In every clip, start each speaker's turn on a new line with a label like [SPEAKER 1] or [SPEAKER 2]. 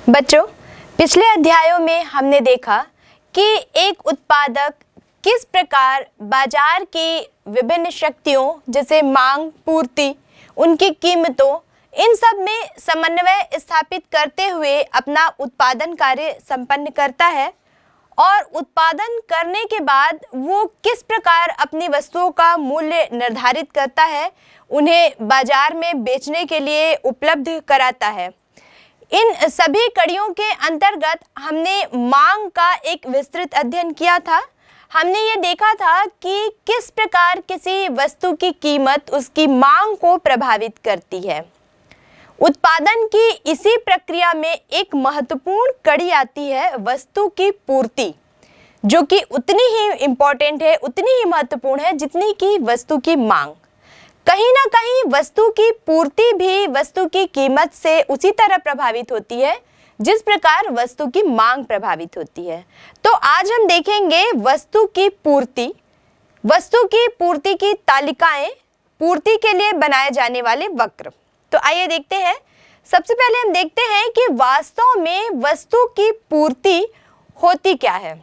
[SPEAKER 1] बच्चों, पिछले अध्यायों में हमने देखा कि एक उत्पादक किस प्रकार बाजार की विभिन्न शक्तियों जैसे मांग, पूर्ति, उनकी कीमतों, इन सब में समन्वय स्थापित करते हुए अपना उत्पादन कार्य संपन्न करता है और उत्पादन करने के बाद वो किस प्रकार अपनी वस्तुओं का मूल्य निर्धारित करता है, उन्हें बाजार में बेचने के लिए उपलब्ध कराता है। इन सभी कड़ियों के अंतर्गत हमने मांग का एक विस्तृत अध्ययन किया था। हमने ये देखा था कि किस प्रकार किसी वस्तु की कीमत उसकी मांग को प्रभावित करती है। उत्पादन की इसी प्रक्रिया में एक महत्वपूर्ण कड़ी आती है वस्तु की पूर्ति, जो कि उतनी ही इम्पोर्टेंट है, उतनी ही महत्वपूर्ण है जितनी कि वस्तु की मांग। कहीं ना कहीं वस्तु की पूर्ति भी वस्तु की कीमत से उसी तरह प्रभावित होती है जिस प्रकार वस्तु की मांग प्रभावित होती है। तो आज हम देखेंगे वस्तु की पूर्ति की तालिकाएं, पूर्ति के लिए बनाए जाने वाले वक्र। तो आइए देखते हैं। सबसे पहले हम देखते हैं कि वास्तव में वस्तु की पूर्ति होती क्या है।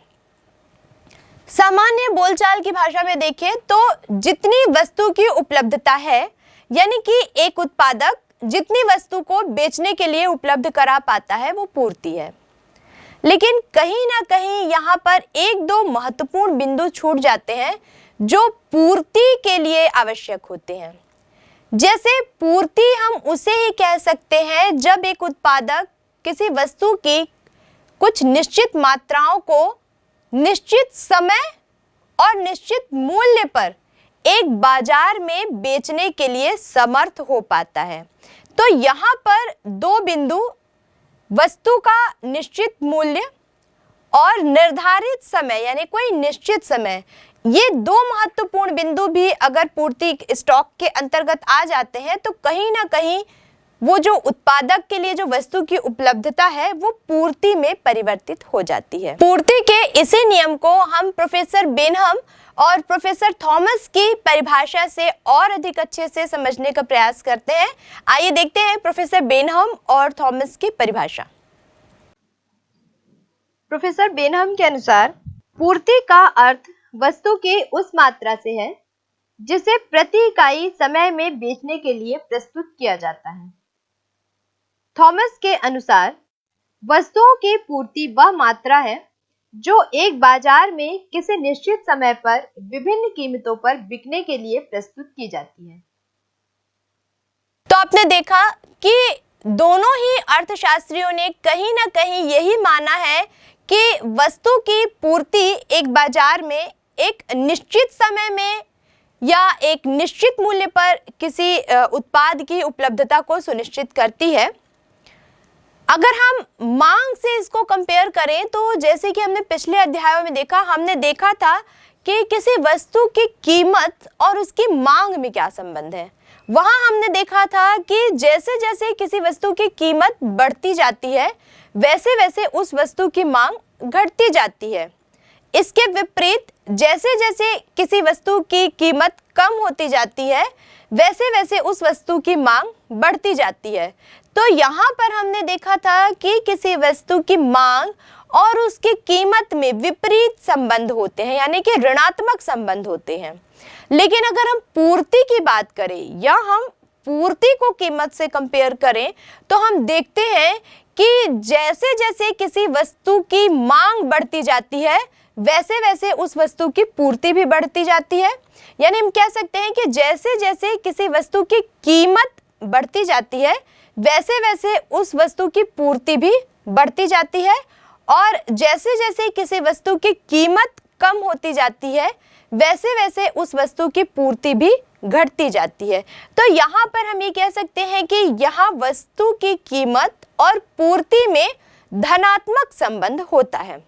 [SPEAKER 1] सामान्य बोलचाल की भाषा में देखें तो जितनी वस्तु की उपलब्धता है, यानी कि एक उत्पादक जितनी वस्तु को बेचने के लिए उपलब्ध करा पाता है, वो पूर्ति है। लेकिन कहीं ना कहीं यहाँ पर एक दो महत्वपूर्ण बिंदु छूट जाते हैं जो पूर्ति के लिए आवश्यक होते हैं। जैसे पूर्ति हम उसे ही कह सकते हैं जब एक उत्पादक किसी वस्तु की कुछ निश्चित मात्राओं को निश्चित समय और निश्चित मूल्य पर एक बाजार में बेचने के लिए समर्थ हो पाता है। तो यहाँ पर दो बिंदु, वस्तु का निश्चित मूल्य और निर्धारित समय यानी कोई निश्चित समय, ये दो महत्वपूर्ण बिंदु भी अगर पूर्ति स्टॉक के अंतर्गत आ जाते हैं तो कहीं ना कहीं वो जो उत्पादक के लिए जो वस्तु की उपलब्धता है वो पूर्ति में परिवर्तित हो जाती है। पूर्ति के इसी नियम को हम प्रोफेसर बेनहम और प्रोफेसर थॉमस की परिभाषा से और अधिक अच्छे से समझने का प्रयास करते हैं। आइए देखते हैं प्रोफेसर बेनहम और थॉमस की परिभाषा। प्रोफेसर बेनहम के अनुसार पूर्ति का अर्थ वस्तु की उस मात्रा से है जिसे प्रति इकाई समय में बेचने के लिए प्रस्तुत किया जाता है। थॉमस के अनुसार वस्तुओं की पूर्ति वह मात्रा है जो एक बाजार में किसी निश्चित समय पर विभिन्न कीमतों पर बिकने के लिए प्रस्तुत की जाती है। तो आपने देखा कि दोनों ही अर्थशास्त्रियों ने कहीं ना कहीं यही माना है कि वस्तु की पूर्ति एक बाजार में एक निश्चित समय में या एक निश्चित मूल्य पर किसी उत्पाद की उपलब्धता को सुनिश्चित करती है। अगर हम मांग से इसको कंपेयर करें तो जैसे कि हमने पिछले अध्यायों में देखा, हमने देखा था कि किसी वस्तु की कीमत और उसकी मांग में क्या संबंध है। वहां हमने देखा था कि जैसे जैसे किसी वस्तु की कीमत बढ़ती जाती है वैसे वैसे उस वस्तु की मांग घटती जाती है। इसके विपरीत जैसे जैसे किसी वस्तु की कीमत कम होती जाती है वैसे वैसे उस वस्तु की मांग बढ़ती जाती है। तो यहाँ पर हमने देखा था कि किसी वस्तु की मांग और उसकी कीमत में विपरीत संबंध होते हैं, यानी कि ऋणात्मक संबंध होते हैं। लेकिन अगर हम पूर्ति की बात करें या हम पूर्ति को कीमत से कंपेयर करें तो हम देखते हैं कि जैसे जैसे किसी वस्तु की मांग बढ़ती जाती है वैसे वैसे उस वस्तु की पूर्ति भी बढ़ती जाती है। यानी हम कह सकते हैं कि जैसे जैसे किसी वस्तु की कीमत बढ़ती जाती है वैसे वैसे उस वस्तु की पूर्ति भी बढ़ती जाती है, और जैसे जैसे किसी वस्तु की कीमत कम होती जाती है वैसे वैसे उस वस्तु की पूर्ति भी घटती जाती है। तो यहाँ पर हम ये कह सकते हैं कि यहाँ वस्तु की कीमत और पूर्ति में धनात्मक संबंध होता है।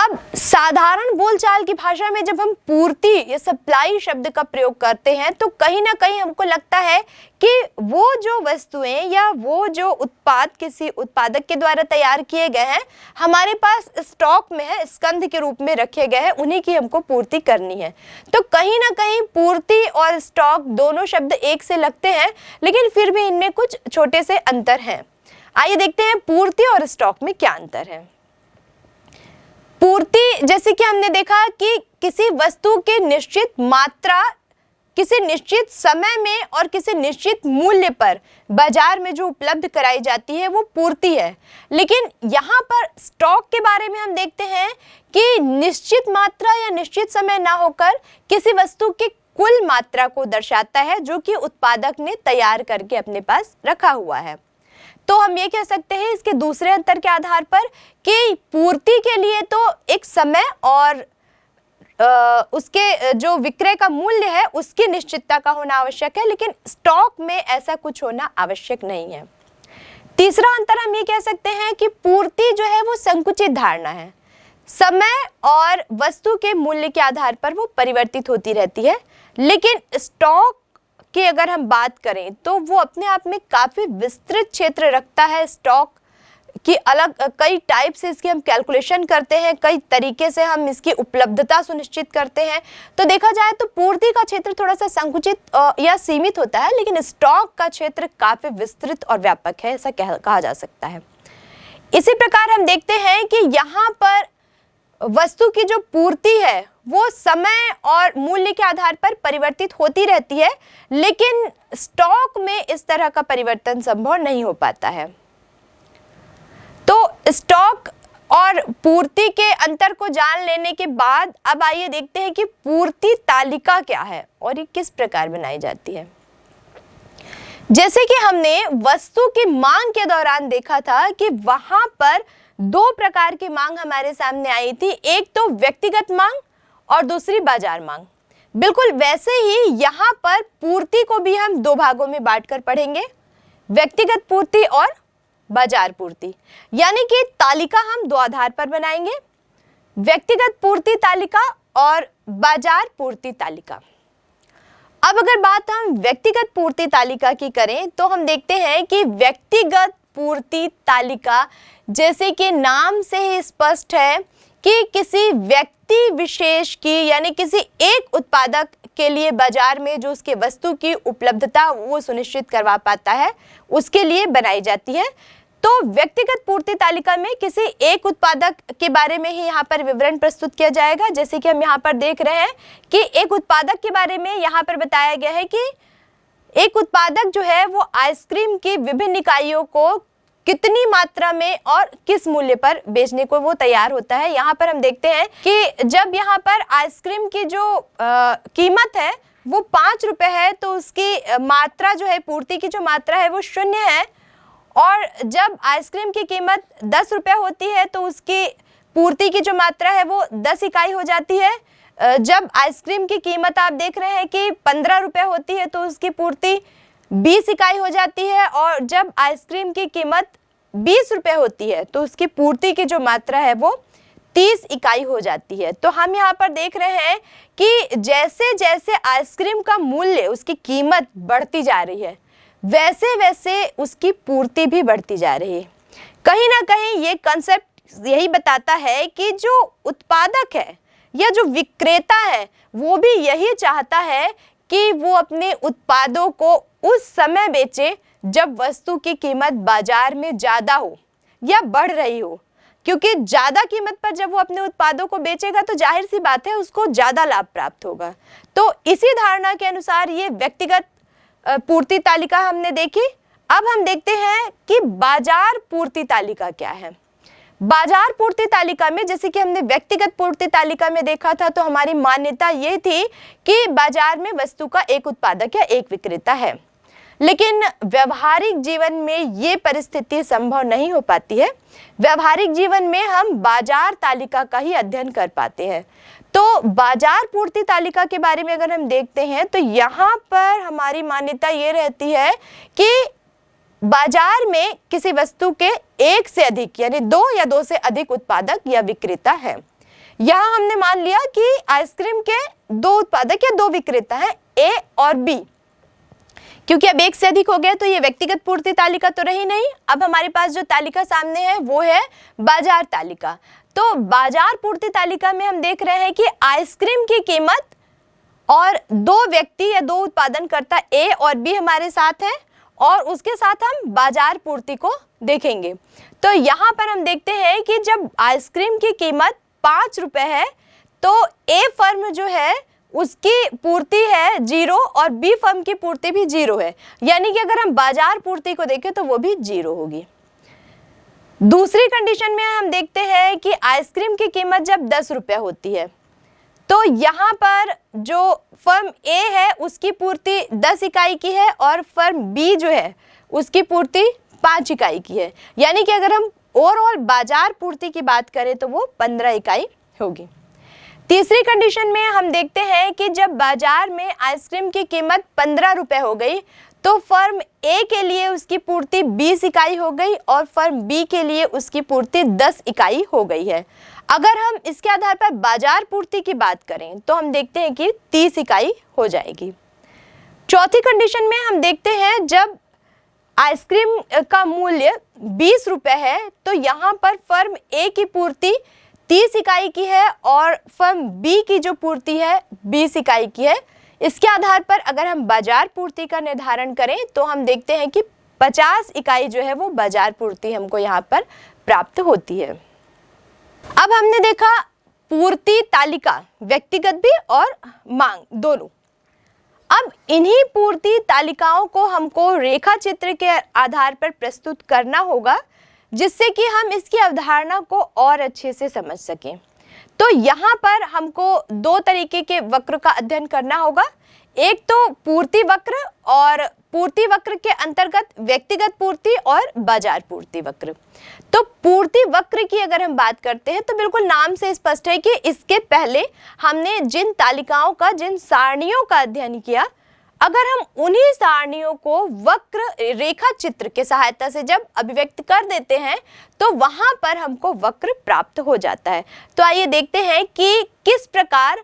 [SPEAKER 1] अब साधारण बोलचाल की भाषा में जब हम पूर्ति या सप्लाई शब्द का प्रयोग करते हैं तो कहीं ना कहीं हमको लगता है कि वो जो वस्तुएं या वो जो उत्पाद किसी उत्पादक के द्वारा तैयार किए गए हैं, हमारे पास स्टॉक में है, स्कंध के रूप में रखे गए हैं, उन्हीं की हमको पूर्ति करनी है। तो कहीं ना कहीं पूर्ति और स्टॉक दोनों शब्द एक से लगते हैं, लेकिन फिर भी इनमें कुछ छोटे से अंतर हैं। आइए देखते हैं पूर्ति और स्टॉक में क्या अंतर है। पूर्ति, जैसे कि हमने देखा कि किसी वस्तु के निश्चित मात्रा किसी निश्चित समय में और किसी निश्चित मूल्य पर बाजार में जो उपलब्ध कराई जाती है वो पूर्ति है। लेकिन यहाँ पर स्टॉक के बारे में हम देखते हैं कि निश्चित मात्रा या निश्चित समय ना होकर किसी वस्तु की कुल मात्रा को दर्शाता है जो कि उत्पादक ने तैयार करके अपने पास रखा हुआ है। तो हम ये कह सकते हैं इसके दूसरे अंतर के आधार पर कि पूर्ति के लिए तो एक समय और उसके जो विक्रय का मूल्य है उसकी निश्चितता का होना आवश्यक है, लेकिन स्टॉक में ऐसा कुछ होना आवश्यक नहीं है। तीसरा अंतर हम ये कह सकते हैं कि पूर्ति जो है वो संकुचित धारणा है। समय और वस्तु के मूल्य के आधार पर वो परिवर्तित होती रहती है, लेकिन स्टॉक की अगर हम बात करें तो वो अपने आप में काफी विस्तृत क्षेत्र रखता है। स्टॉक की अलग कई टाइप से इसकी हम कैलकुलेशन करते हैं, कई तरीके से हम इसकी उपलब्धता सुनिश्चित करते हैं। तो देखा जाए तो पूर्ति का क्षेत्र थोड़ा सा संकुचित या सीमित होता है, लेकिन स्टॉक का क्षेत्र काफी विस्तृत और व्यापक है, ऐसा कहा जा सकता है। इसी प्रकार हम देखते हैं कि यहाँ पर वस्तु की जो पूर्ति है वो समय और मूल्य के आधार पर परिवर्तित होती रहती है, लेकिन स्टॉक में इस तरह का परिवर्तन संभव नहीं हो पाता है। तो स्टॉक और पूर्ति के अंतर को जान लेने के बाद अब आइए देखते हैं कि पूर्ति तालिका क्या है और ये किस प्रकार बनाई जाती है। जैसे कि हमने वस्तु की मांग के दौरान देखा था कि वहां पर दो प्रकार की मांग हमारे सामने आई थी, एक तो व्यक्तिगत मांग और दूसरी बाजार मांग। बिल्कुल वैसे ही यहाँ पर पूर्ति को भी हम दो भागों में बांटकर पढ़ेंगे, व्यक्तिगत पूर्ति और बाजार पूर्ति। यानी कि तालिका हम दो आधार पर बनाएंगे, व्यक्तिगत पूर्ति तालिका और बाजार पूर्ति तालिका। अब अगर बात हम व्यक्तिगत पूर्ति तालिका की करें तो हम देखते हैं कि व्यक्तिगत पूर्ति तालिका, जैसे कि नाम से ही स्पष्ट है कि किसी व्यक्ति विशेष की यानी किसी एक उत्पादक के लिए बाजार में जो उसके वस्तु की उपलब्धता वो सुनिश्चित करवा पाता है उसके लिए बनाई जाती है। तो व्यक्तिगत पूर्ति तालिका में किसी एक उत्पादक के बारे में ही यहाँ पर विवरण प्रस्तुत किया जाएगा। जैसे कि हम यहाँ पर देख रहे हैं कि एक उत्पादक के बारे में यहाँ पर बताया गया है कि एक उत्पादक जो है वो आइसक्रीम की विभिन्न इकाइयों को कितनी मात्रा में और किस मूल्य पर बेचने को वो तैयार होता है। यहाँ पर हम देखते हैं कि जब यहाँ पर आइसक्रीम की जो कीमत है वो 5 रुपए है तो उसकी मात्रा जो है, पूर्ति की जो मात्रा है वो 0 है, और जब आइसक्रीम की कीमत 10 रुपए होती है तो उसकी पूर्ति की जो मात्रा है वो 10 इकाई हो जाती है। जब आइसक्रीम की कीमत आप देख रहे हैं कि 15 रुपए होती है तो उसकी पूर्ति 20 इकाई हो जाती है, और जब आइसक्रीम की कीमत 20 रुपए होती है तो उसकी पूर्ति की जो मात्रा है वो 30 इकाई हो जाती है। तो हम यहाँ पर देख रहे हैं कि जैसे जैसे आइसक्रीम का मूल्य, उसकी कीमत बढ़ती जा रही है, वैसे वैसे उसकी पूर्ति भी बढ़ती जा रही है। कहीं ना कहीं ये कंसेप्ट यही बताता है कि जो उत्पादक है या जो विक्रेता है वो भी यही चाहता है कि वो अपने उत्पादों को उस समय बेचे जब वस्तु की कीमत बाजार में ज्यादा हो या बढ़ रही हो, क्योंकि ज्यादा कीमत पर जब वो अपने उत्पादों को बेचेगा तो जाहिर सी बात है उसको ज्यादा लाभ प्राप्त होगा। तो इसी धारणा के अनुसार ये व्यक्तिगत पूर्ति तालिका हमने देखी। अब हम देखते हैं कि बाजार पूर्ति तालिका क्या है। बाजार पूर्ति तालिका में, जैसे कि हमने व्यक्तिगत पूर्ति तालिका में देखा था, तो हमारी मान्यता ये थी कि बाजार में वस्तु का एक उत्पादक या एक विक्रेता है, लेकिन व्यवहारिक जीवन में ये परिस्थिति संभव नहीं हो पाती है। व्यवहारिक जीवन में हम बाजार तालिका का ही अध्ययन कर पाते हैं। तो बाजार पूर्ति तालिका के बारे में अगर हम देखते हैं तो यहाँ पर हमारी मान्यता ये रहती है कि बाजार में किसी वस्तु के एक से अधिक यानी 2 या 2 से अधिक उत्पादक या विक्रेता है।
[SPEAKER 2] यहाँ हमने मान लिया कि आइसक्रीम के दो उत्पादक या दो विक्रेता हैं, ए और बी। क्योंकि अब एक से अधिक हो गया तो ये व्यक्तिगत पूर्ति तालिका तो रही नहीं। अब हमारे पास जो तालिका सामने है वो है बाजार तालिका। तो बाजार पूर्ति तालिका में हम देख रहे हैं कि आइसक्रीम की कीमत और दो व्यक्ति या दो उत्पादनकर्ता ए और बी हमारे साथ हैं, और उसके साथ हम बाजार पूर्ति को देखेंगे। तो यहाँ पर हम देखते हैं कि जब आइसक्रीम की कीमत 5 रुपए है तो ए फर्म जो है उसकी पूर्ति है 0 और बी फर्म की पूर्ति भी 0 है, यानी कि अगर हम बाजार पूर्ति को देखें तो वो भी 0 होगी। दूसरी कंडीशन में हम देखते हैं कि आइसक्रीम की कीमत जब 10 रुपए होती है तो यहाँ पर जो फर्म ए है उसकी पूर्ति 10 इकाई की है और फर्म बी जो है उसकी पूर्ति 5 इकाई की है, यानी कि अगर हम ओवरऑल बाजार पूर्ति की बात करें तो वो 15 इकाई होगी। तीसरी कंडीशन में हम देखते हैं कि जब बाजार में आइसक्रीम की कीमत 15 रुपए हो गई तो फर्म ए के लिए उसकी पूर्ति 20 इकाई हो गई और फर्म बी के लिए उसकी पूर्ति 10 इकाई हो गई है। अगर हम इसके आधार पर बाजार पूर्ति की बात करें तो हम देखते हैं कि 30 इकाई हो जाएगी। चौथी कंडीशन में हम देखते हैं जब आइसक्रीम का मूल्य 20 रुपए है तो यहाँ पर फर्म ए की पूर्ति 30 इकाई की है और फर्म बी की जो पूर्ति है 20 इकाई की है। इसके आधार पर अगर हम बाजार पूर्ति का निर्धारण करें तो हम देखते हैं कि 50 इकाई जो है वो बाजार पूर्ति हमको यहाँ पर प्राप्त होती है। अब हमने देखा पूर्ति तालिका, व्यक्तिगत भी और मांग दोनों। अब इन्हीं पूर्ति तालिकाओं को हमको रेखा चित्र के आधार पर प्रस्तुत करना होगा जिससे कि हम इसकी अवधारणा को और अच्छे से समझ सकें। तो यहाँ पर हमको दो तरीके के वक्र का अध्ययन करना होगा, एक तो पूर्ति वक्र और पूर्ति वक्र के अंतर्गत व्यक्तिगत पूर्ति और बाजार पूर्ति वक्र। तो पूर्ति वक्र की अगर हम बात करते हैं तो बिल्कुल नाम से स्पष्ट है कि इसके पहले हमने जिन तालिकाओं का, जिन सारणियों का अध्ययन किया, अगर हम उन्हीं सारणियों को वक्र रेखा चित्र के सहायता से जब अभिव्यक्त कर देते हैं तो वहां पर हमको वक्र प्राप्त हो जाता है। तो आइए देखते हैं कि किस प्रकार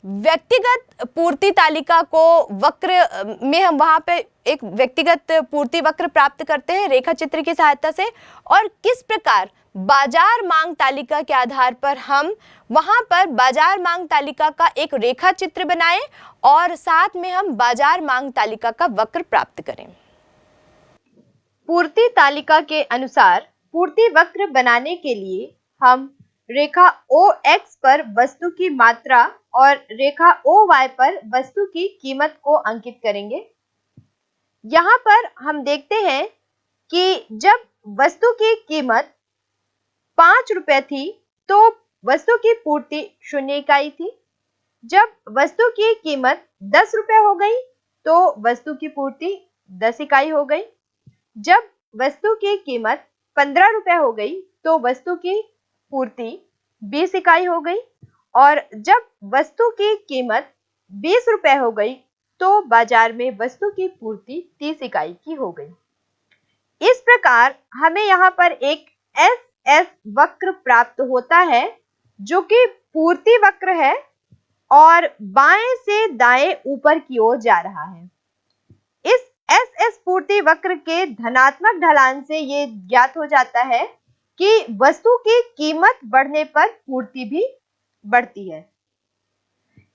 [SPEAKER 2] व्यक्तिगत पूर्ति तालिका को वक्र में हम वहां पे एक व्यक्तिगत पूर्ति वक्र प्राप्त करते हैं रेखा चित्र की सहायता से, और किस प्रकार बाजार मांग तालिका के आधार पर हम वहां पर बाजार मांग तालिका का एक रेखा चित्र बनाएं और साथ में हम बाजार मांग तालिका का वक्र प्राप्त करें।
[SPEAKER 1] पूर्ति तालिका के अनुसार पूर्ति वक्र बनाने के लिए हम रेखा OX पर वस्तु की मात्रा और रेखा OY पर वस्तु की कीमत को अंकित करेंगे। यहाँ पर हम देखते हैं कि जब वस्तु की कीमत 5 रुपए थी तो वस्तु की पूर्ति 0 इकाई थी। जब वस्तु की कीमत 10 रुपए हो गई तो वस्तु की पूर्ति 10 इकाई हो गई। जब वस्तु की कीमत 15 रुपए हो गई तो वस्तु की पूर्ति 20 इकाई हो गई, और जब वस्तु की कीमत 20 रुपए हो गई तो बाजार में वस्तु की पूर्ति 30 इकाई की हो गई। इस प्रकार हमें यहाँ पर एक SS वक्र प्राप्त होता है जो कि पूर्ति वक्र है और बाएं से दाएं ऊपर की ओर जा रहा है। इस SS पूर्ति वक्र के धनात्मक ढलान से ये ज्ञात हो जाता है कि वस्तु की कीमत बढ़ने पर पूर्ति भी बढ़ती है।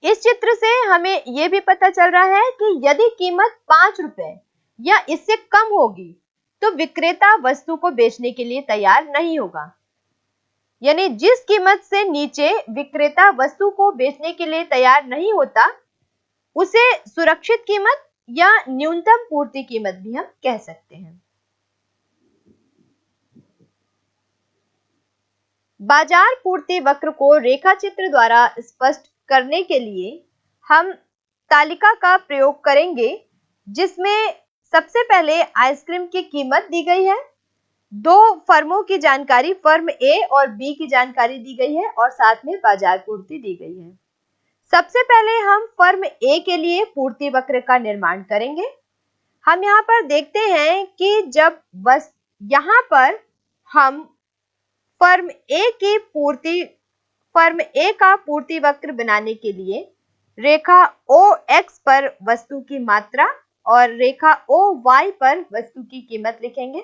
[SPEAKER 1] इस चित्र से हमें यह भी पता चल रहा है कि यदि कीमत 5 रुपए या इससे कम होगी तो विक्रेता वस्तु को बेचने के लिए तैयार नहीं होगा। यानी जिस कीमत से नीचे विक्रेता वस्तु को बेचने के लिए तैयार नहीं होता उसे सुरक्षित कीमत या न्यूनतम पूर्ति कीमत भी हम कह सकते हैं। बाजार पूर्ति वक्र को रेखा चित्र द्वारा स्पष्ट करने के लिए हम तालिका का प्रयोग करेंगे जिसमें सबसे पहले आइसक्रीम की कीमत दी गई है, दो फर्मों की जानकारी फर्म ए और बी की जानकारी दी गई है और साथ में बाजार पूर्ति दी गई है। सबसे पहले हम फर्म ए के लिए पूर्ति वक्र का निर्माण करेंगे। हम यहाँ पर देखते हैं कि जब बस यहाँ पर हम फर्म ए की पूर्ति फर्म ए का पूर्ति वक्र बनाने के लिए रेखा OX पर वस्तु की मात्रा और रेखा OY पर वस्तु की कीमत लिखेंगे।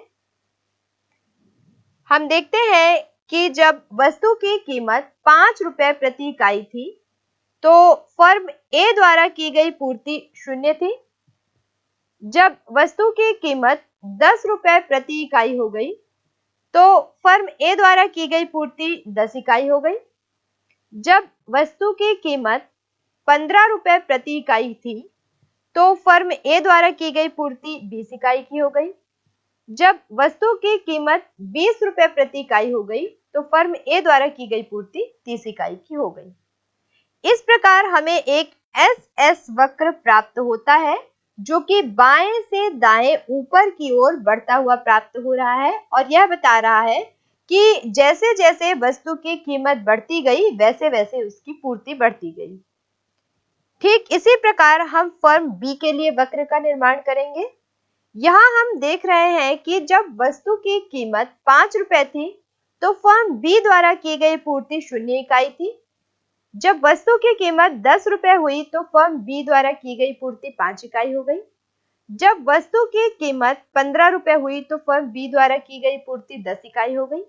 [SPEAKER 1] हम देखते हैं कि जब वस्तु की कीमत 5 रुपए प्रति इकाई थी तो फर्म ए द्वारा की गई पूर्ति 0 थी। जब वस्तु की कीमत 10 रुपए प्रति इकाई हो गई तो फर्म ए द्वारा की गई पूर्ति 10 इकाई हो गई। जब वस्तु की कीमत 15 रुपए प्रति इकाई थी तो फर्म ए द्वारा की गई पूर्ति 20 इकाई की हो गई। जब वस्तु की कीमत 20 रुपए प्रति इकाई हो गई तो फर्म ए द्वारा की गई पूर्ति 30 इकाई की हो गई। इस प्रकार हमें एक SS वक्र प्राप्त होता है जो कि बाएं से दाएं ऊपर की ओर बढ़ता हुआ प्राप्त हो रहा है और यह बता रहा है कि जैसे जैसे वस्तु की कीमत बढ़ती गई वैसे वैसे उसकी पूर्ति बढ़ती गई। ठीक इसी प्रकार हम फर्म बी के लिए वक्र का निर्माण करेंगे। यहाँ हम देख रहे हैं कि जब वस्तु की कीमत 5 रुपए थी तो फर्म बी द्वारा की गई पूर्ति 0 इकाई थी। जब वस्तु की कीमत 10 रुपए हुई तो फर्म बी द्वारा की गई पूर्ति 5 इकाई हो गई। जब वस्तु की कीमत 15 रुपए हुई तो फर्म बी द्वारा की गई पूर्ति 10 इकाई हो गई।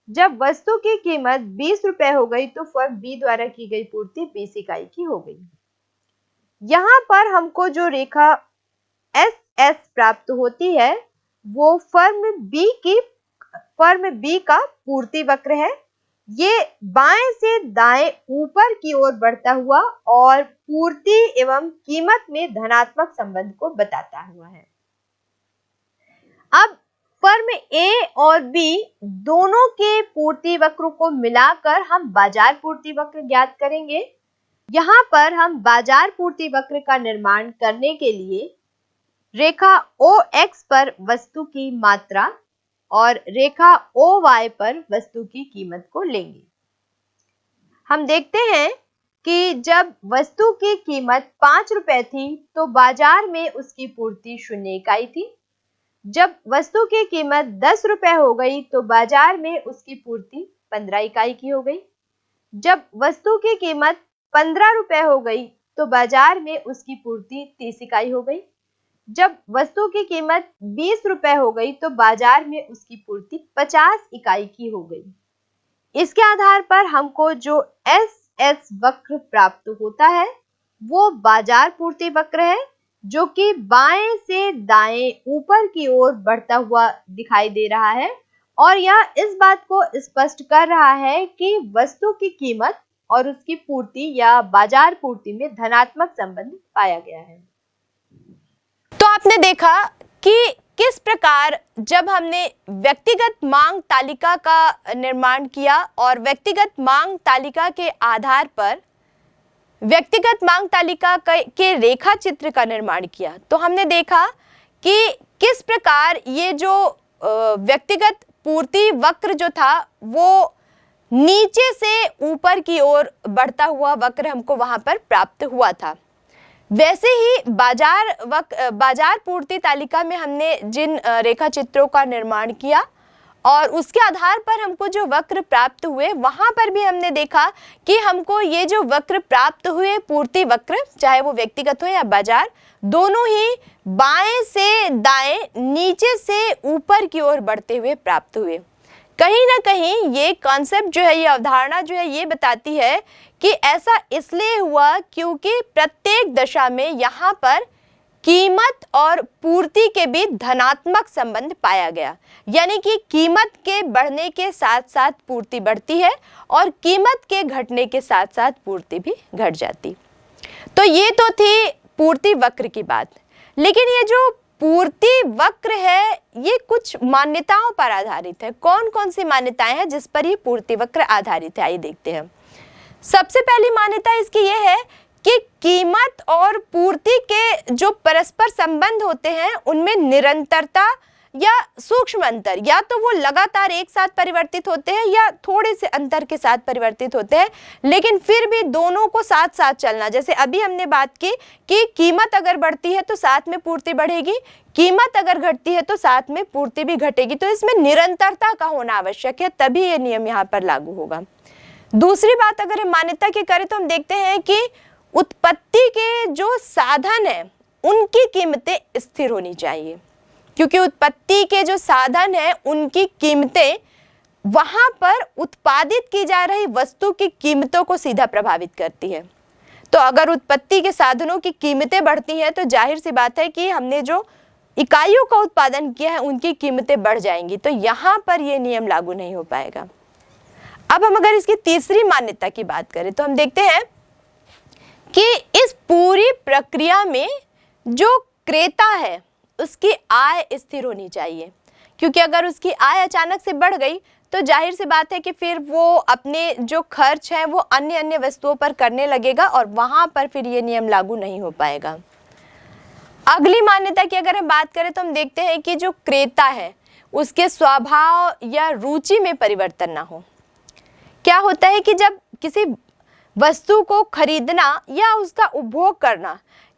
[SPEAKER 1] जब वस्तु की कीमत 20 रुपए हो गई तो फर्म बी द्वारा की गई पूर्ति 20 इकाई की हो गई। यहाँ पर हमको जो रेखा SS प्राप्त होती है वो फर्म बी का पूर्ति वक्र है। ये बाएं से दाएं ऊपर की ओर बढ़ता हुआ और पूर्ति एवं कीमत में धनात्मक संबंध को बताता हुआ है। अब फर्म ए और बी दोनों के पूर्ति वक्रों को मिलाकर हम बाजार पूर्ति वक्र ज्ञात करेंगे। यहाँ पर हम बाजार पूर्ति वक्र का निर्माण करने के लिए रेखा OX पर वस्तु की मात्रा और रेखा OY पर वस्तु की कीमत को लेंगे। हम देखते हैं कि जब वस्तु की कीमत 5 रुपए थी तो बाजार में उसकी पूर्ति 0 इकाई थी। जब वस्तु की कीमत 10 रुपए हो गई तो बाजार में उसकी पूर्ति 15 इकाई की हो गई। जब वस्तु की कीमत 15 रुपए हो गई तो बाजार में उसकी पूर्ति 30 इकाई हो गई। जब वस्तु की कीमत 20 रुपए हो गई तो बाजार में उसकी पूर्ति 50 इकाई की हो गई। इसके आधार पर हमको जो SS वक्र प्राप्त होता है वो बाजार पूर्ति वक्र है जो कि बाएं से दाएं ऊपर की ओर बढ़ता हुआ दिखाई दे रहा है और यह इस बात को स्पष्ट कर रहा है कि वस्तु की कीमत और उसकी पूर्ति या बाजार पूर्ति में धनात्मक संबंध पाया गया है।
[SPEAKER 2] तो आपने देखा कि किस प्रकार जब हमने व्यक्तिगत मांग तालिका का निर्माण किया और व्यक्तिगत मांग तालिका के आधार पर व्यक्तिगत मांग तालिका के रेखा चित्र का निर्माण किया, तो हमने देखा कि किस प्रकार ये जो व्यक्तिगत पूर्ति वक्र जो था वो नीचे से ऊपर की ओर बढ़ता हुआ वक्र हमको वहां पर प्राप्त हुआ था। वैसे ही बाजार पूर्ति तालिका में हमने जिन रेखा चित्रों का निर्माण किया और उसके आधार पर हमको जो वक्र प्राप्त हुए वहां पर भी हमने देखा कि हमको ये जो वक्र प्राप्त हुए पूर्ति वक्र, चाहे वो व्यक्तिगत हो या बाजार, दोनों ही बाएं से दाएं नीचे से ऊपर की ओर बढ़ते हुए प्राप्त हुए। कहीं ना कहीं ये कॉन्सेप्ट जो है, ये अवधारणा जो है, ये बताती है कि ऐसा इसलिए हुआ क्योंकि प्रत्येक दशा में यहाँ पर कीमत और पूर्ति के बीच धनात्मक संबंध पाया गया, यानी कि कीमत के बढ़ने के साथ साथ पूर्ति बढ़ती है और कीमत के घटने के साथ साथ पूर्ति भी घट जाती। तो ये तो थी पूर्ति वक्र की बात, लेकिन ये जो पूर्ति वक्र है ये कुछ मान्यताओं पर आधारित है। कौन कौन सी मान्यताएं हैं जिस पर ये पूर्ति वक्र आधारित है, आइए देखते हैं। सबसे पहली मान्यता इसकी ये है कि कीमत और पूर्ति के जो परस्पर संबंध होते हैं उनमें निरंतरता या सूक्ष्म अंतर, या तो वो लगातार एक साथ परिवर्तित होते हैं या थोड़े से अंतर के साथ परिवर्तित होते हैं, लेकिन फिर भी दोनों को साथ साथ चलना। जैसे अभी हमने बात की कि कीमत अगर बढ़ती है तो साथ में पूर्ति बढ़ेगी, कीमत अगर घटती है तो साथ में पूर्ति भी घटेगी। तो इसमें निरंतरता का होना आवश्यक है, तभी ये नियम यहाँ पर लागू होगा। दूसरी बात अगर हम मान्यता की करें तो हम देखते हैं कि उत्पत्ति के जो साधन है उनकी कीमतें स्थिर होनी चाहिए, क्योंकि उत्पत्ति के जो साधन है उनकी कीमतें वहां पर उत्पादित की जा रही वस्तु की कीमतों को सीधा प्रभावित करती है। तो अगर उत्पत्ति के साधनों की कीमतें बढ़ती हैं तो जाहिर सी बात है कि हमने जो इकाइयों का उत्पादन किया है उनकी कीमतें बढ़ जाएंगी, तो यहाँ पर यह नियम लागू नहीं हो पाएगा। अब हम अगर इसकी तीसरी मान्यता की बात करें तो हम देखते हैं कि इस पूरी प्रक्रिया में जो क्रेता है उसकी आय स्थिर होनी चाहिए, क्योंकि अगर उसकी आय अचानक से बढ़ गई तो जाहिर सी बात है कि फिर वो अपने जो खर्च है वो अन्य अन्य वस्तुओं पर करने लगेगा और वहां पर फिर ये नियम लागू नहीं हो पाएगा। अगली मान्यता की अगर हम बात करें तो हम देखते हैं कि जो क्रेता है उसके स्वभाव या रुचि में परिवर्तन ना हो। क्या होता है कि जब किसी वस्तु को खरीदना या उसका उपभोग करना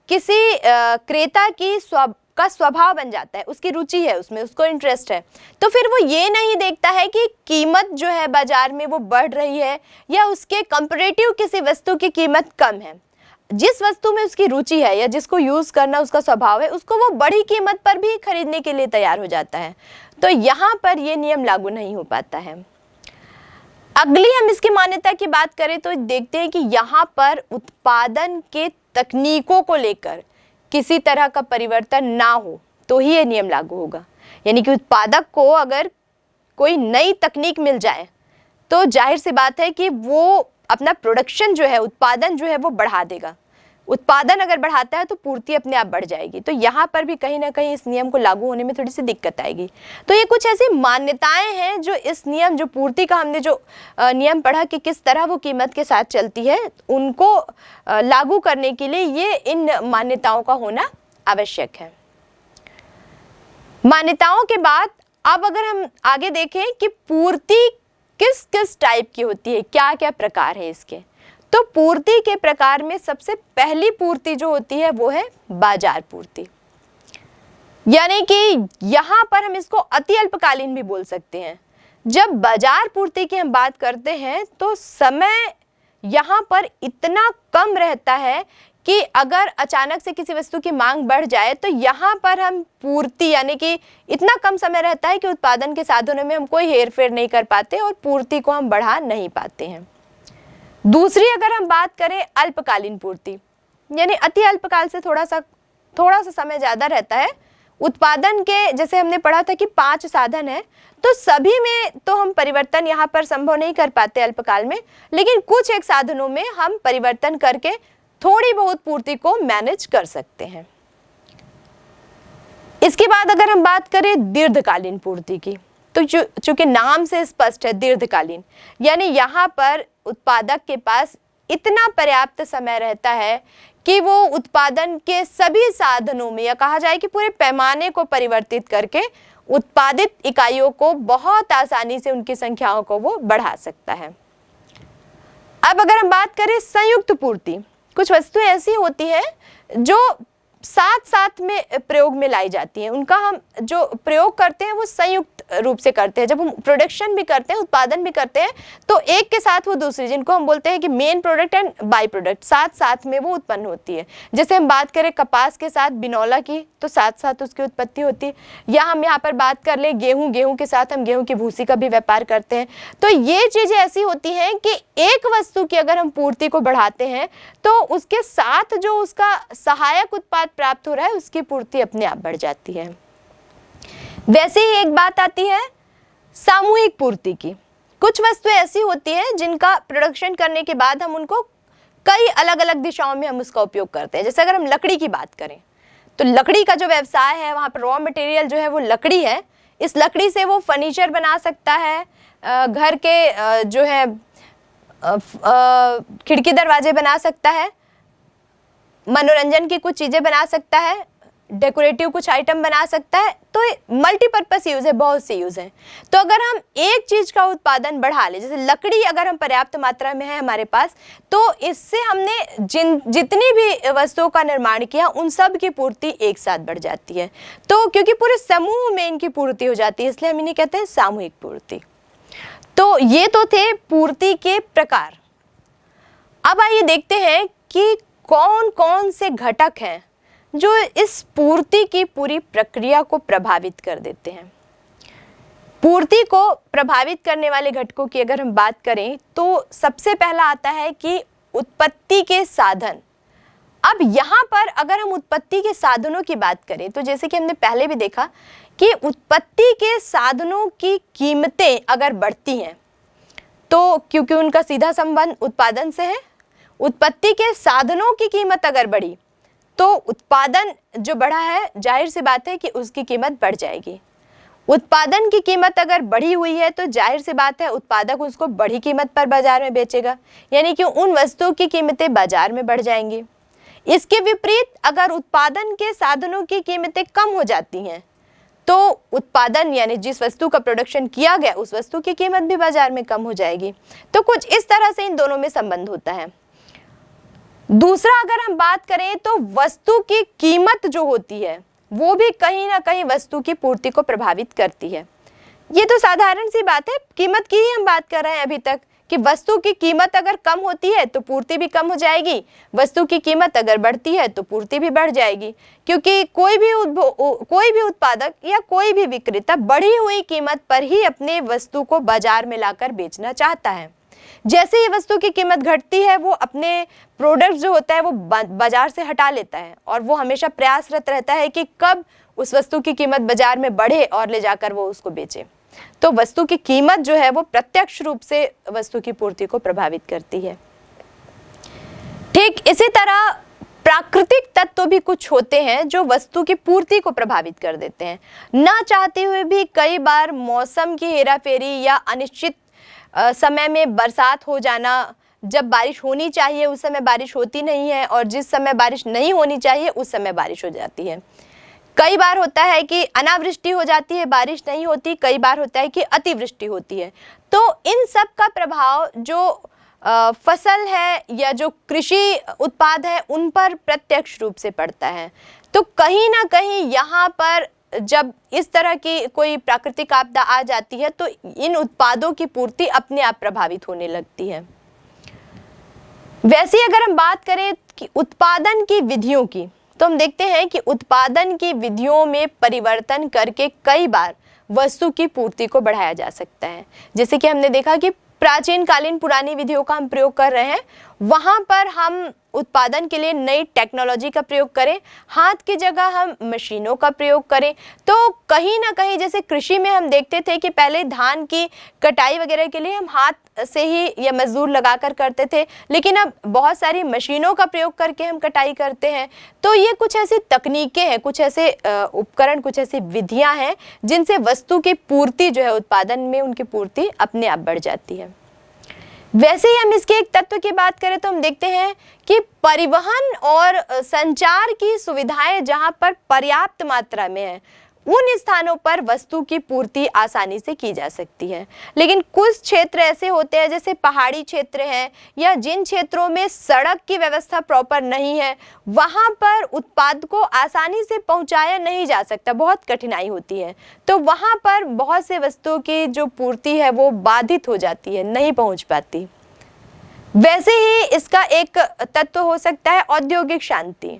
[SPEAKER 2] किसी क्रेता की स्वभाव बन जाता है, उसकी रुचि है उसमें, उसको इंटरेस्ट है, तो फिर वो ये नहीं देखता है कि कीमत जो है बाजार में वो बढ़ रही है या उसके कंपैरेटिव किसी वस्तु की कीमत कम है। जिस वस्तु में उसकी रुचि है या जिसको यूज करना उसका स्वभाव है उसको वो बड़ी कीमत पर भी खरीदने के लिए तैयार हो जाता है। तो यहाँ पर ये नियम लागू नहीं हो पाता है। अगली हम इसकी मान्यता की बात करें तो देखते हैं कि यहाँ पर उत्पादन के तकनीकों को लेकर किसी तरह का परिवर्तन ना हो तो ही ये नियम लागू होगा। यानी कि उत्पादक को अगर कोई नई तकनीक मिल जाए तो जाहिर सी बात है कि वो अपना प्रोडक्शन जो है, उत्पादन जो है वो बढ़ा देगा। उत्पादन अगर बढ़ाता है तो पूर्ति अपने आप बढ़ जाएगी। तो यहाँ पर भी कहीं ना कहीं इस नियम को लागू होने में थोड़ी सी दिक्कत आएगी। तो ये कुछ ऐसी मान्यताएं हैं जो इस नियम, जो पूर्ति का हमने जो नियम पढ़ा कि किस तरह वो कीमत के साथ चलती है, उनको लागू करने के लिए ये इन मान्यताओं का होना आवश्यक है। मान्यताओं के बाद अब अगर हम आगे देखें कि पूर्ति किस किस टाइप की होती है, क्या क्या प्रकार है इसके, तो पूर्ति के प्रकार में सबसे पहली पूर्ति जो होती है वो है बाजार पूर्ति। यानी कि यहाँ पर हम इसको अति अल्पकालीन भी बोल सकते हैं। जब बाजार पूर्ति की हम बात करते हैं तो समय यहाँ पर इतना कम रहता है कि अगर अचानक से किसी वस्तु की मांग बढ़ जाए तो यहाँ पर हम पूर्ति, यानी कि इतना कम समय रहता है कि उत्पादन के साधनों में हम कोई हेरफेर नहीं कर पाते और पूर्ति को हम बढ़ा नहीं पाते हैं। दूसरी अगर हम बात करें अल्पकालीन पूर्ति, यानी अति अल्पकाल से थोड़ा सा समय ज्यादा रहता है। उत्पादन के, जैसे हमने पढ़ा था कि 5 साधन है, तो सभी में तो हम परिवर्तन यहाँ पर संभव नहीं कर पाते अल्पकाल में, लेकिन कुछ एक साधनों में हम परिवर्तन करके थोड़ी बहुत पूर्ति को मैनेज कर सकते हैं। इसके बाद अगर हम बात करें दीर्घकालीन पूर्ति की, तो चूंकि नाम से स्पष्ट है दीर्घकालीन, यानी यहाँ पर उत्पादक के पास इतना पर्याप्त समय रहता है कि वो उत्पादन के सभी साधनों में, या कहा जाए कि पूरे पैमाने को परिवर्तित करके उत्पादित इकाइयों को बहुत आसानी से उनकी संख्याओं को वो बढ़ा सकता है। अब अगर हम बात करें संयुक्त पूर्ति, कुछ वस्तुएं ऐसी होती हैं जो साथ साथ में प्रयोग में लाई जाती हैं, उनका हम जो प्रयोग करते हैं वो संयुक्त रूप से करते हैं। जब हम प्रोडक्शन भी करते हैं, उत्पादन भी करते हैं, तो एक के साथ वो दूसरी, जिनको हम बोलते हैं कि main product and by product, साथ साथ में वो उत्पन्न होती है। जैसे हम बात करें कपास के साथ बिनौला की, तो साथ साथ उसकी उत्पत्ति होती है। या हम यहाँ पर बात कर ले गेहूं के साथ हम गेहूं की भूसी का भी व्यापार करते हैं। तो ये चीजें ऐसी होती हैं कि एक वस्तु की अगर हम पूर्ति को बढ़ाते हैं तो उसके साथ जो उसका सहायक उत्पाद प्राप्त हो रहा है उसकी पूर्ति अपने आप बढ़ जाती है। वैसे ही एक बात आती है सामूहिक पूर्ति की। कुछ वस्तुएं ऐसी होती हैं जिनका प्रोडक्शन करने के बाद हम उनको कई अलग अलग दिशाओं में हम उसका उपयोग करते हैं। जैसे अगर हम लकड़ी की बात करें तो लकड़ी का जो व्यवसाय है, वहाँ पर रॉ मटेरियल जो है वो लकड़ी है। इस लकड़ी से वो फर्नीचर बना सकता है, घर के जो है खिड़की दरवाजे बना सकता है, मनोरंजन की कुछ चीजें बना सकता है, डेकोरेटिव कुछ आइटम बना सकता है। तो मल्टीपर्पस यूज है, बहुत से यूज हैं। तो अगर हम एक चीज का उत्पादन बढ़ा ले, जैसे लकड़ी अगर हम पर्याप्त मात्रा में है हमारे पास, तो इससे हमने जितनी भी वस्तुओं का निर्माण किया उन सब की पूर्ति एक साथ बढ़ जाती है। तो क्योंकि पूरे समूह में इनकी पूर्ति हो जाती है, इसलिए हम इन्हें कहते हैं सामूहिक पूर्ति। तो ये तो थे पूर्ति के प्रकार। अब आइए देखते हैं कि कौन कौन से घटक हैं जो इस पूर्ति की पूरी प्रक्रिया को प्रभावित कर देते हैं। पूर्ति को प्रभावित करने वाले घटकों की अगर हम बात करें तो सबसे पहला आता है कि उत्पत्ति के साधन। अब यहाँ पर अगर हम उत्पत्ति के साधनों की बात करें तो जैसे कि हमने पहले भी देखा कि उत्पत्ति के साधनों की कीमतें अगर बढ़ती हैं तो क्योंकि उनका सीधा संबंध उत्पादन से है, उत्पत्ति के साधनों की कीमत अगर बढ़ी तो उत्पादन जो बढ़ा है जाहिर सी बात है कि उसकी कीमत बढ़ जाएगी। उत्पादन की कीमत अगर बढ़ी हुई है तो जाहिर सी बात है उत्पादक उसको बढ़ी कीमत पर बाजार में बेचेगा, यानी कि उन वस्तुओं की कीमतें बाजार में बढ़ जाएंगी। इसके विपरीत अगर उत्पादन के साधनों की कीमतें कम हो जाती हैं तो उत्पादन यानी जिस वस्तु का प्रोडक्शन किया गया उस वस्तु की कीमत भी बाजार में कम हो जाएगी। तो कुछ इस तरह से इन दोनों में संबंध होता है। दूसरा अगर हम बात करें तो वस्तु की कीमत जो होती है वो भी कहीं ना कहीं वस्तु की पूर्ति को प्रभावित करती है। ये तो साधारण सी बात है, कीमत की ही हम बात कर रहे हैं अभी तक कि वस्तु की कीमत अगर कम होती है तो पूर्ति भी कम हो जाएगी, वस्तु की कीमत अगर बढ़ती है तो पूर्ति भी बढ़ जाएगी, क्योंकि कोई भी उत्पादक या कोई भी विक्रेता बढ़ी हुई कीमत पर ही अपने वस्तु को बाजार में लाकर बेचना चाहता है। जैसे ही वस्तु की कीमत घटती है वो अपने प्रोडक्ट जो होता है वो बाजार से हटा लेता है और वो हमेशा प्रयासरत रहता है कि कब उस वस्तु की कीमत बाजार में बढ़े और ले जाकर वो उसको बेचे। तो वस्तु की कीमत जो है वो प्रत्यक्ष रूप से वस्तु की पूर्ति को प्रभावित करती है। ठीक इसी तरह प्राकृतिक तत्व भी कुछ होते हैं जो वस्तु की पूर्ति को प्रभावित कर देते हैं। ना चाहते हुए भी कई बार मौसम की हेराफेरी या अनिश्चित समय में बरसात हो जाना, जब बारिश होनी चाहिए उस समय बारिश होती नहीं है और जिस समय बारिश नहीं होनी चाहिए उस समय बारिश हो जाती है। कई बार होता है कि अनावृष्टि हो जाती है, बारिश नहीं होती, कई बार होता है कि अतिवृष्टि होती है। तो इन सब का प्रभाव जो फसल है या जो कृषि उत्पाद है उन पर प्रत्यक्ष रूप से पड़ता है। तो कहीं ना कहीं यहाँ पर जब इस तरह की कोई प्राकृतिक आपदा आ जाती है तो इन उत्पादों की पूर्ति अपने आप प्रभावित होने लगती है। वैसे अगर हम बात करें कि उत्पादन की विधियों की तो हम देखते हैं कि उत्पादन की विधियों में परिवर्तन करके कई बार वस्तु की पूर्ति को बढ़ाया जा सकता है। जैसे कि हमने देखा कि प्राचीन कालीन पुरानी विधियों का हम प्रयोग कर रहे हैं, वहां पर हम उत्पादन के लिए नई टेक्नोलॉजी का प्रयोग करें, हाथ की जगह हम मशीनों का प्रयोग करें। तो कहीं ना कहीं जैसे कृषि में हम देखते थे कि पहले धान की कटाई वगैरह के लिए हम हाथ से ही या मजदूर लगाकर करते थे, लेकिन अब बहुत सारी मशीनों का प्रयोग करके हम कटाई करते हैं। तो ये कुछ ऐसी तकनीकें हैं, कुछ ऐसे उपकरण, कुछ ऐसी विधियां हैं जिनसे वस्तु की पूर्ति जो है उत्पादन में उनकी पूर्ति अपने आप बढ़ जाती है। वैसे ही हम इसके एक तत्व की बात करें तो हम देखते हैं कि परिवहन और संचार की सुविधाएं जहां पर पर्याप्त मात्रा में है उन स्थानों पर वस्तु की पूर्ति आसानी से की जा सकती है। लेकिन कुछ क्षेत्र ऐसे होते हैं जैसे पहाड़ी क्षेत्र हैं या जिन क्षेत्रों में सड़क की व्यवस्था प्रॉपर नहीं है, वहां पर उत्पाद को आसानी से पहुंचाया नहीं जा सकता, बहुत कठिनाई होती है। तो वहां पर बहुत से वस्तुओं की जो पूर्ति है वो बाधित हो जाती है, नहीं पहुंच पाती। वैसे ही इसका एक तत्व हो सकता है औद्योगिक शांति।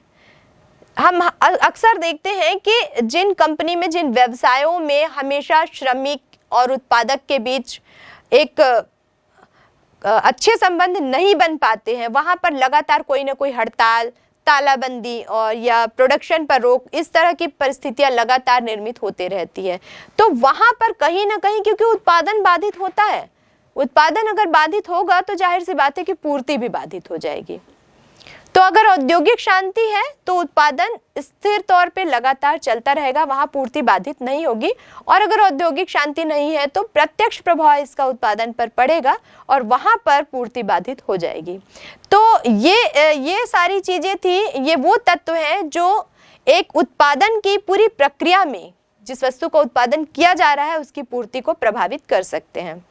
[SPEAKER 2] हम अक्सर देखते हैं कि जिन कंपनी में, जिन व्यवसायों में हमेशा श्रमिक और उत्पादक के बीच एक अच्छे संबंध नहीं बन पाते हैं, वहां पर लगातार कोई ना कोई हड़ताल, तालाबंदी और या प्रोडक्शन पर रोक, इस तरह की परिस्थितियां लगातार निर्मित होते रहती है। तो वहां पर कहीं ना कहीं क्योंकि उत्पादन बाधित होता है, उत्पादन अगर बाधित होगा तो जाहिर सी बात है कि पूर्ति भी बाधित हो जाएगी। तो अगर औद्योगिक शांति है तो उत्पादन स्थिर तौर पे लगातार चलता रहेगा, वहां पूर्ति बाधित नहीं होगी। और अगर औद्योगिक शांति नहीं है तो प्रत्यक्ष प्रभाव इसका उत्पादन पर पड़ेगा और वहां पर पूर्ति बाधित हो जाएगी। तो ये सारी चीजें थी, ये वो तत्व हैं जो एक उत्पादन की पूरी प्रक्रिया में जिस वस्तु का उत्पादन किया जा रहा है उसकी पूर्ति को प्रभावित कर सकते हैं।